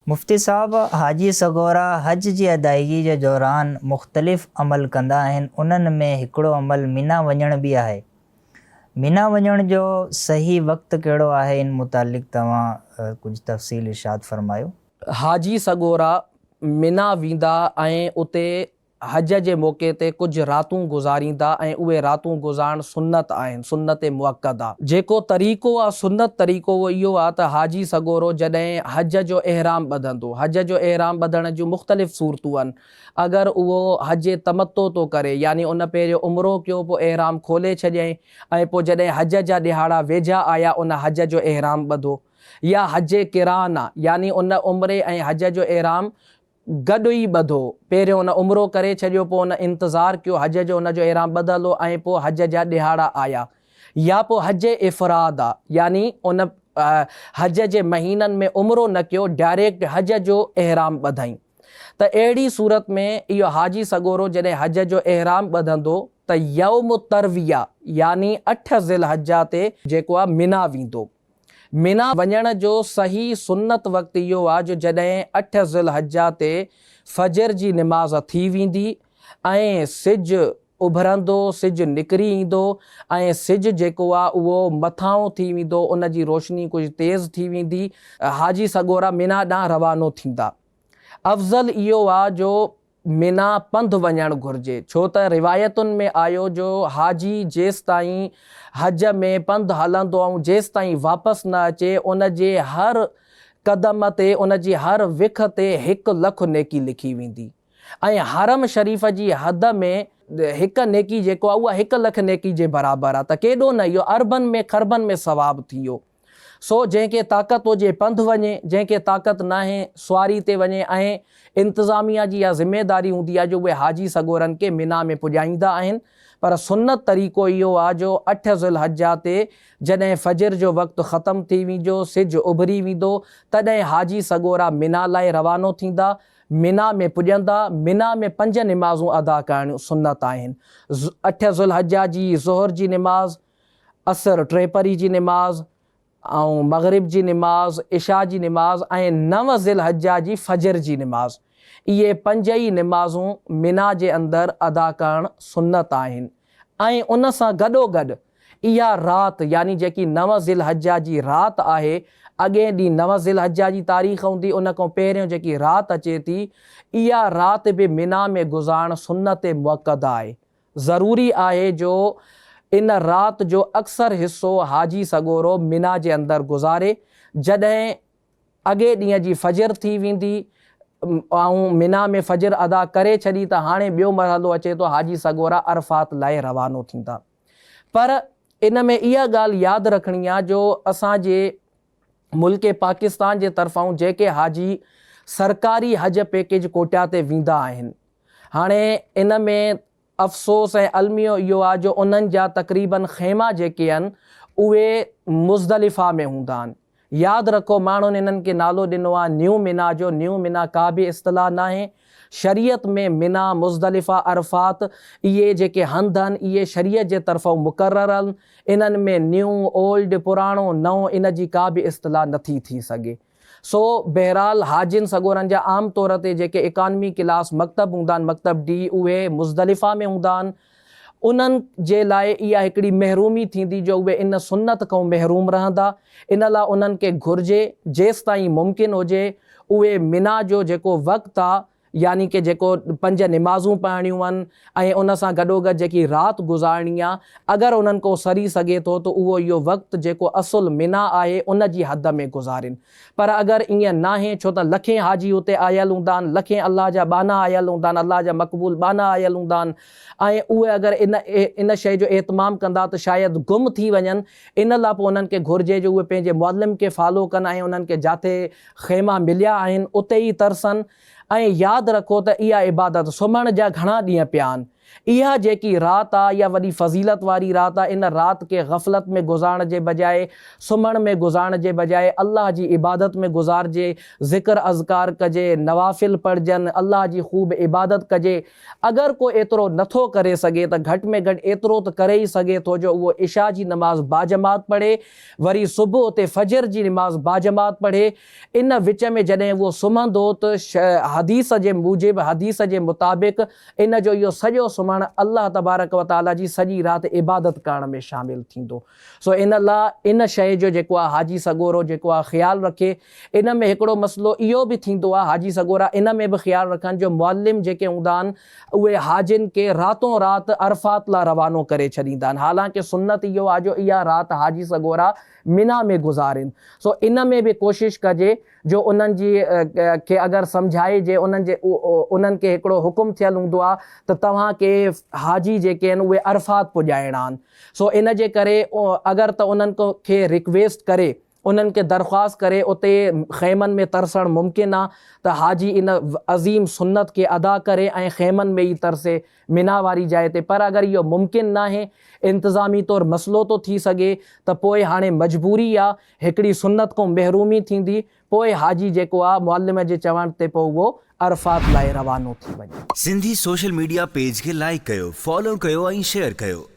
मुफ्ती साहब, हाजी सगोरा हज जी अदायगी जे दौरान मुख़्तलिफ़ अमल कंदा आहिनि। उन्हनि में हिकिड़ो अमल मीना वञण बि आहे। मीना वञण जो सही वक़्तु कहिड़ो आहे? इन मुतालिक़ तव्हां कुझु तफ़सील इरशाद फ़रमायो। हाजी सगोरा मीना वेंदा ऐं उते हज जे मौक़े ते कुझु रातूं गुज़ारींदा ऐं उहे रातूं गुज़ारण सुन्नत आहिनि, सुन्नत मुअक्कदा। जेको तरीक़ो आहे, सुन्नत तरीक़ो उहो इहो आहे त हाजी सगोरो जॾहिं हज जो एहराम ॿधंदो, हज जो एहराम ॿधण जूं मुख़्तलिफ़ सूरतूं आहिनि। अगरि उहो हज तमतो थो करे, यानी उन पहिरियों उमिरो कयो, पोइ एहराम खोले छॾियईं ऐं पोइ जॾहिं हज जा ॾिहाड़ा वेझा आया उन हज जो एहराम ॿधो, या हज किरान आहे, यानी उन उमिरे ऐं हज जो एहराम गॾु ई ॿधो। पहिरियों उन उमिरो करे छॾियो, पोइ उन इंतज़ारु कयो, हज जो उनजो एहराम ॿधल हो ऐं पोइ हज जा ॾिहाड़ा आया। या पोइ हज इफ़राद आहे, यानी उन हज जे महीननि में उमिरो न कयो, डायरेक्ट हज जो एहराम ॿधई। त अहिड़ी सूरत में इहो हाजी सगोरो जॾहिं हज जो एहराम ॿधंदो त यौम तरविया यानी 8 ज़िलहजा ते जेको आहे मीना वेंदो। मीना वञण जो सही सुन्नत वक़्तु इहो आहे जो जॾहिं 8 ज़िलहजा ते फजर जी निमाज़ थी वेंदी ऐं सिजु उभरंदो, सिजु निकिरी ईंदो ऐं सिजु जेको आहे उहो मथां थी वेंदो, उन जी रोशनी कुझु तेज़ थी वेंदी। हाजी सगोरा मीना ॾांहुं रवानो थींदा। अफ़ज़ल इहो आहे जो मीना पंधु वञणु घुरिजे, छो त रिवायतुनि में आयो जो हाजी जेसि ताईं हज में पंधु हलंदो ऐं जेसि ताईं वापसि न अचे, उन जे हर क़दम ते, उन जी हर विख ते 1 लख नेकी लिखी वेंदी। ऐं हरम शरीफ़ जी हद में हिकु नेकी जेको आहे उहा 1 लख नेकी जे बराबरि आहे। त केॾो न, इहो अरबनि में खरबनि में सवाबु थी वियो। सो जंहिंखे ताक़त हुजे पंधु वञे, जंहिंखे ताक़त नाहे सुवारी ते वञे। ऐं इंतिज़ामिया जी इहा ज़िमेदारी हूंदी आहे जो उहे हाजी सगोरनि खे मीना में पुॼाईंदा आहिनि। पर सुन्नत तरीक़ो इहो आहे जो 8 ज़िलहजा ते जॾहिं फजर जो वक़्तु ख़तमु थी वेंदो, सिजु उभरी वेंदो, तॾहिं हाजी सगोरा मीना लाइ रवानो थींदा, मीना में पुॼंदा। मीना में 5 निमाज़ूं अदा करणियूं सुन्नत आहिनि। 8 ज़िलहजा जी ज़ोहर जी निमाज़, असर टे परी जी निमाज़ ऐं मग़रिब जी निमाज़, इशा जी निमाज़ ऐं 9 ज़िलहजा जी फजर जी निमाज़। इहे 5 ई निमाज़ूं मीना जे अंदरि अदा करणु सुन्नत आहिनि। ऐं उन सां गॾोगॾु इहा राति, यानी जेकी 9 ज़िलहजा जी राति आहे, अॻे ॾींहुं 9 ज़िलहजा जी तारीख़ हूंदी, उन खां पहिरियों जेकी राति अचे थी, इहा राति बि मीना में गुज़ारणु सुन्नत मुअक्कदा आहे। ज़रूरी आहे जो इन राति जो अक्सर हिसो हाजी सगोरो मीना जे अंदरि गुज़ारे। जॾहिं अॻे ॾींहं जी फजर थी वेंदी ऐं मीना में फजर अदा करे छॾी, त हाणे ॿियो मरहलो अचे थो, हाजी सगोरा अरफात लाइ रवानो थींदा। पर इन में इहा ॻाल्हि यादि रखणी आहे जो असांजे मुल्क पाकिस्तान जे तरफ़ां जेके हाजी सरकारी हज पैकेज कोटा ते वेंदा आहिनि, हाणे इन में अफ़सोस ऐं अलमियो इहो आहे जो उन्हनि जा तक़रीबन ख़ैमा जेके आहिनि उहे मुज़दलिफ़ा में हूंदा आहिनि। यादि रखो, माण्हुनि इन्हनि खे नालो ॾिनो आहे न्यू मीना जो। न्यू मीना का बि इस्तिलाह न आहे। शरीयत में मीना, मुज़दलिफ़ा, अरफात इहे जेके हंध आहिनि, इहे शरीयत जे तरफ़ां मुक़ररु आहिनि। इन्हनि में न्यू, ओल्ड, पुराणो, नओं, इन जी का बि इस्तिलाह नथी थी सघे। सो बहरहाल हाजिन सगोरनि जा आम तौर ते जेके इकानमी क्लास मकतब हूंदा आहिनि, मकतब डी, उहे मुज़दलिफ़ा में हूंदा आहिनि। उन्हनि जे लाइ इहा हिकिड़ी महरूमी थींदी जो उहे इन सुन्नत खां महरूम रहंदा। इन लाइ उन्हनि खे घुरिजे जेसि ताईं मुमकिन हुजे उहे मीना जो जेको वक़्तु आहे, यानी कि जेको 5 निमाज़ूं पढ़णियूं आहिनि ऐं उन सां गॾोगॾु जेकी राति गुज़ारणी आहे, अगरि उन्हनि को सरी सघे थो त उहो इहो वक़्तु जेको असुल मीना आहे उन जी हद में गुज़ारिन। पर अगरि ईअं नाहे, छो त लखे हाजी हुते आयल हूंदा आहिनि, लखे अलाह जा बाना आयल हूंदा आहिनि, अलाह जा मक़बूल बाना आयल हूंदा आहिनि, ऐं उहे अगरि इन शइ जो एतमाम कंदा त शायदि गुम थी वञनि। इन लाइ पोइ उन्हनि खे घुरिजे जो उहे पंहिंजे मुअल्लिम खे फॉलो कनि ऐं उन्हनि खे जिथे ख़ैमा मिलिया आहिनि उते ई तरसनि। ऐं यादि रखो त इहा इबादत सुम्हण जा घणा ॾींहं पिया आहिनि। इहा जेकी राति आहे इहा वॾी फज़ीलत वारी राति आहे। इन राति खे ग़फ़लत में गुज़ारण जे बजाए, सुम्हण में गुज़ारण जे बजाए अल्लाह जी इबादत में गुज़ारिजे, ज़िक्र अज़कार कजे, नवाफ़िल पढ़जनि, अल्लाह जी ख़ूब इबादत कजे। अगरि को एतिरो नथो करे सघे त घटि में घटि एतिरो त करे ई सघे थो जो उहो इशा जी नमाज़ बाजमात पढ़े, वरी सुबुह ते फजर जी नमाज़ बाजमात पढ़े। इन विच में जॾहिं उहो सुम्हंदो त हदीस जे मूजिबि, हदीस जे मुताबिक़ इन जो इहो सॼो सुम्हणु अल्लाह तबारक व ताला जी सॼी राति इबादत करण में शामिल थींदो। सो इन लाइ इन शइ जो जेको आहे हाजी सगोरो जेको आहे ख़्यालु रखे। इन में हिकिड़ो मसइलो इहो बि थींदो आहे, हाजी सगोरा इन में बि ख़्यालु रखनि जो मुअल्लिम जेके हूंदा आहिनि उहे हाजिन के रातों राति अरफात लाइ रवानो करे छॾींदा आहिनि। हालांकि सुन्नत इहो आहे जो इहा राति हाजी सगोरा मिना में गुज़ारिन। सो इन में बि कोशिशि कजे जो उन्हनि जी खे अगरि सम्झाइजे, उन्हनि खे हिकिड़ो हुकुम थियलु हूंदो आहे त तव्हांखे हाजी जेके आहिनि उहे अरफात पुॼाइणा आहिनि। सो इन जे करे अगरि त उन्हनि खे रिक्वेस्ट करे, उन्हनि खे दरख़्वास्त करे उते ख़ैमनि में तरसणु मुमकिन आहे त हाजी इन अज़ीम सुन्नत खे अदा करे ऐं ख़ैमनि में ई तरसे मिना वारी जाइ ते। पर अगरि इहो मुमकिन नाहे, इंतिज़ामी तौरु मसइलो थो थी सघे, त पोइ हाणे मजबूरी आहे, हिकिड़ी सुन्नत खां महरूमी थींदी, पोइ हाजी जेको आहे मुअल्लिम जे चवण ते पोइ उहो अरफात लाइ रवानो थी वञे। सिंधी सोशल मीडिया पेज खे लाइक कयो, फॉलो कयो ऐं शेयर कयो।